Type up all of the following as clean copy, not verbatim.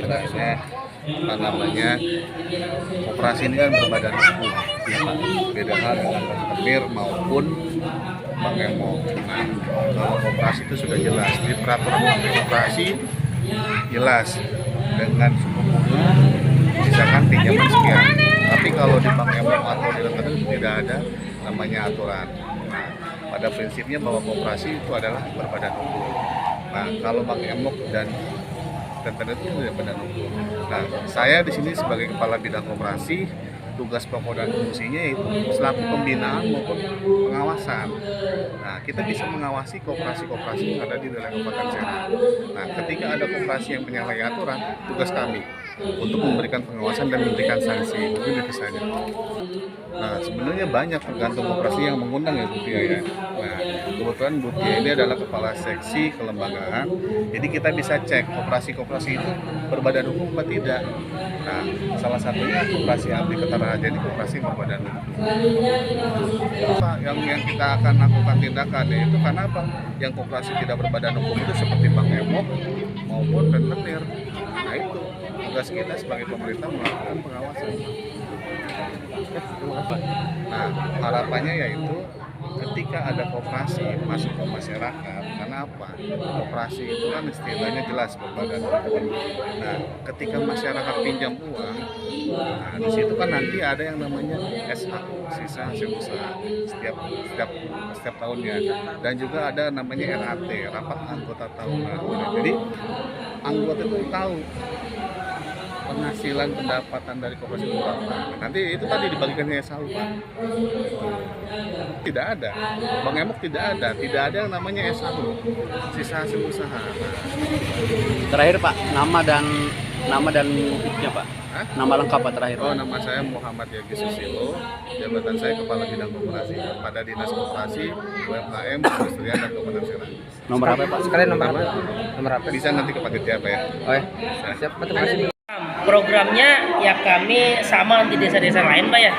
istilahnya apa namanya, koperasi ini kan berbadan hukum, ya Pak. Beda hal dengan rentenir maupun bank emo. Nah, kalau koperasi itu sudah jelas di peraturan koperasi, jelas dengan suku bunga misalkan pinjaman sekian. Tapi kalau di bank emo atau di rentenir itu tidak ada namanya aturan. Nah, pada prinsipnya bahwa koperasi itu adalah berbadan hukum. Nah, kalau bank emok dan rentenir itu tidak berbadan hukum. Nah, saya di sini sebagai kepala bidang koperasi, tugas pokok dan fungsinya itu selaku pembinaan maupun pengawasan. Nah, kita bisa mengawasi koperasi-koperasi yang ada di wilayah Kabupaten Serang. Nah, ketika ada koperasi yang menyalahi aturan, tugas kami untuk memberikan pengawasan dan memberikan sanksi. Mungkin itu saja. Nah, sebenarnya banyak tergantung koperasi yang mengundang ya Bu Tia ya. Nah, kebetulan Bu Tia ini adalah kepala seksi kelembagaan, jadi kita bisa cek koperasi-koperasi itu berbadan hukum atau tidak. Nah, salah satunya koperasi Abdi Ketararaja ini koperasi berbadan hukum. Yang kita akan lakukan tindakan yaitu karena apa? Yang koperasi tidak berbadan hukum itu seperti bank emok maupun rentenir. Nah, itu tugas kita sebagai pemerintah melakukan pengawasan. Nah, harapannya yaitu ketika ada koperasi masuk ke masyarakat, karena apa? Koperasi itu kan istilahnya jelas berbadan hukum. Nah, ketika masyarakat pinjam uang, nah di situ kan nanti ada yang namanya SHU, sisa hasil usaha setiap tahunnya, dan juga ada namanya RAT, rapat anggota tahunan. Jadi anggota itu tahu penghasilan pendapatan dari koperasi itu berapa. Nanti itu tadi dibagikan ke SHU, Pak. Tidak ada, Bang Emok tidak ada yang namanya SHU, sisa hasil usaha. Terakhir Pak, nama dan nya Pak. Hah? Nama lengkap Pak terakhir. Oh, nama saya Muhammad Yagi Susilo, jabatan saya Kepala Bidang Koperasi pada Dinas Koperasi, UMKM, Perindustrian dan Kabupaten Serang. Nomor apa Pak? Sekalian nomor apa? Nomor apa? Bisa nanti ke panitia Pak ya. Oh ya. Siap, Pak. Terima kasih. Programnya ya kami sama di desa-desa lain Pak ya.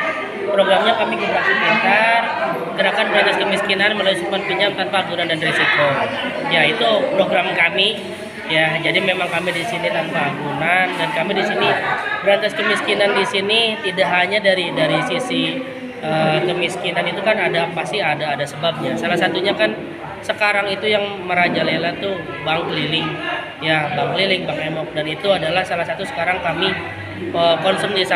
Programnya kami Koperasi Pintar, gerakan berantas kemiskinan melalui simpan pinjam tanpa agunan dan risiko. Ya itu program kami. Ya jadi memang kami di sini tanpa agunan dan kami di sini berantas kemiskinan di sini tidak hanya dari sisi kemiskinan itu kan pasti ada sebabnya. Salah satunya kan sekarang itu yang merajalela tuh bank keliling, ya bank keliling, bank emok, dan itu adalah salah satu sekarang kami concern di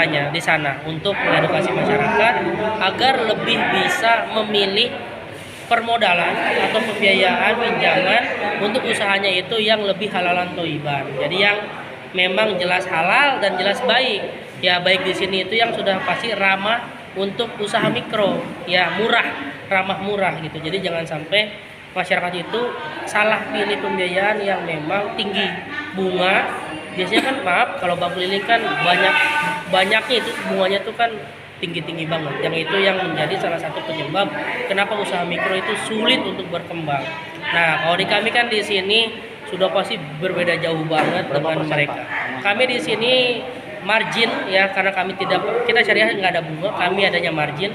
sana untuk mengedukasi masyarakat agar lebih bisa memilih permodalan atau pembiayaan pinjaman untuk usahanya itu yang lebih halalan toiban. Jadi yang memang jelas halal dan jelas baik. Ya baik di sini itu yang sudah pasti ramah untuk usaha mikro, ya ramah murah gitu. Jadi jangan sampai masyarakat itu salah pilih pembiayaan yang memang tinggi bunga. Biasanya kan kalau bank keliling kan banyaknya itu bunganya tuh kan tinggi banget. Yang itu yang menjadi salah satu penyebab kenapa usaha mikro itu sulit untuk berkembang. Nah, kalau di kami kan di sini sudah pasti berbeda jauh banget dengan mereka. Kami di sini margin ya, karena kita syariah nggak ada bunga, kami adanya margin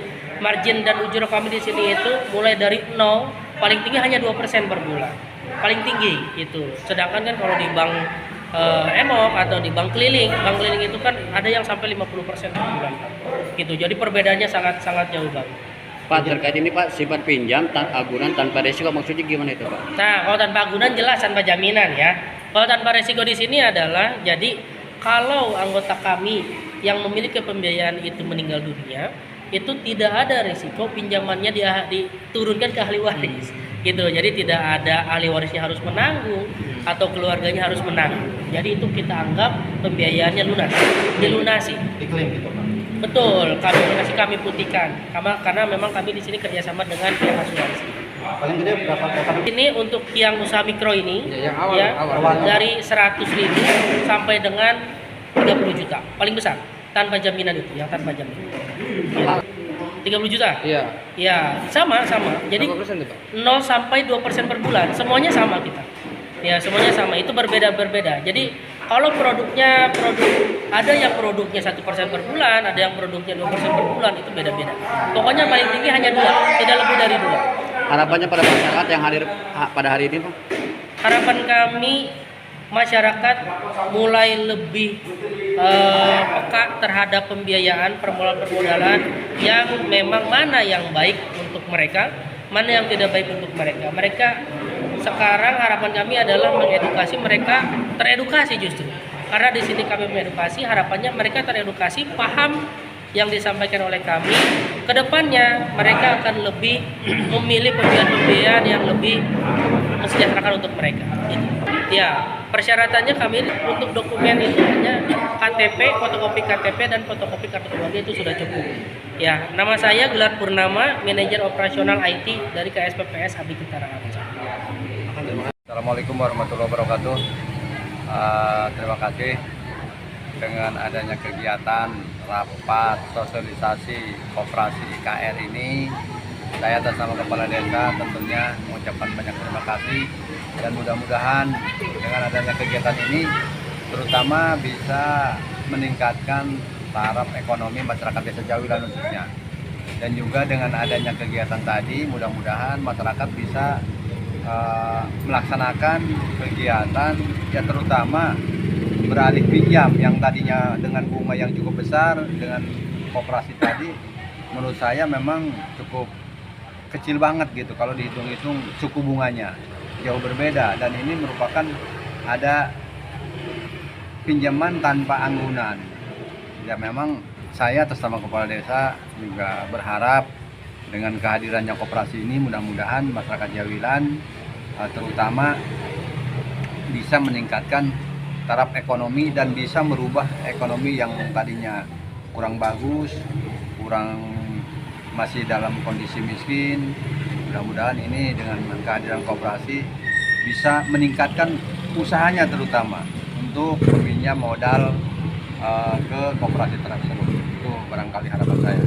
dan ujur kami di sini itu mulai dari 0, paling tinggi hanya 2% per bulan, paling tinggi itu. Sedangkan kan kalau di bank emok atau di bank keliling itu kan ada yang sampai 50% per bulan gitu. Jadi perbedaannya sangat jauh banget. Pak, terkait ini Pak, sifat pinjam agunan tanpa risiko maksudnya gimana itu Pak? Nah, kalau tanpa agunan jelas tanpa jaminan ya. Kalau tanpa risiko di sini adalah jadi kalau anggota kami yang memiliki pembiayaan itu meninggal dunia, itu tidak ada risiko pinjamannya diturunkan ke ahli waris gitu. Jadi tidak ada ahli warisnya harus menanggung atau keluarganya harus menanggung. Jadi itu kita anggap pembiayaannya dilunasi. Diklaim gitu Pak. Betul, kami putihkan. Karena memang kami di sini kerjasama dengan pihak asuransi. Paling gede berapa? Ini untuk yang usaha mikro ini Ya, yang awal. dari 100.000 sampai dengan 30 juta paling besar tanpa jaminan itu, yang tanpa jaminan. Ya. 30 juta? Iya. Ya, sama. Jadi berapa persen tuh Pak? 0 sampai 2% per bulan, semuanya sama kita. Ya, semuanya sama. Itu berbeda. Jadi kalau produknya ada yang produknya 1% per bulan, ada yang produknya 2% per bulan, itu beda-beda. Pokoknya paling tinggi hanya 2, tidak lebih dari 2. Harapannya pada masyarakat yang hadir pada hari ini Pak? Harapan kami masyarakat mulai lebih peka terhadap pembiayaan permodalan yang memang mana yang baik untuk mereka, mana yang tidak baik untuk mereka. Mereka sekarang harapan kami adalah mengedukasi mereka, teredukasi justru. Karena di sini kami mengedukasi, harapannya mereka teredukasi, paham yang disampaikan oleh kami. Kedepannya mereka akan lebih memilih pembiayaan-pembiayaan yang lebih mensejahterakan untuk mereka. Gitu. Ya, persyaratannya kami untuk dokumen itu hanya KTP, fotokopi KTP dan fotokopi kartu keluarga itu sudah cukup. Ya, nama saya Gelar Purnama, manajer operasional IT dari KSPPS Abdi Kitara. Assalamualaikum warahmatullahi wabarakatuh. Terima kasih dengan adanya kegiatan rapat sosialisasi koperasi IKR ini. Saya atas nama Kepala Desa tentunya mengucapkan banyak terima kasih dan mudah-mudahan dengan adanya kegiatan ini terutama bisa meningkatkan taraf ekonomi masyarakat Desa Jawilan khususnya. Dan juga dengan adanya kegiatan tadi mudah-mudahan masyarakat bisa melaksanakan kegiatan ya terutama beralih pinjam yang tadinya dengan bunga yang cukup besar dengan koperasi tadi menurut saya memang cukup kecil banget gitu kalau dihitung-hitung suku bunganya jauh berbeda dan ini merupakan ada pinjaman tanpa anggunan. Ya memang saya atas nama Kepala Desa juga berharap dengan kehadirannya koperasi ini mudah-mudahan masyarakat Jawilan terutama bisa meningkatkan taraf ekonomi dan bisa merubah ekonomi yang tadinya kurang bagus, masih dalam kondisi miskin. Mudah-mudahan ini dengan kehadiran koperasi bisa meningkatkan usahanya terutama untuk meminjam modal ke koperasi tersebut. Itu barangkali harapan saya.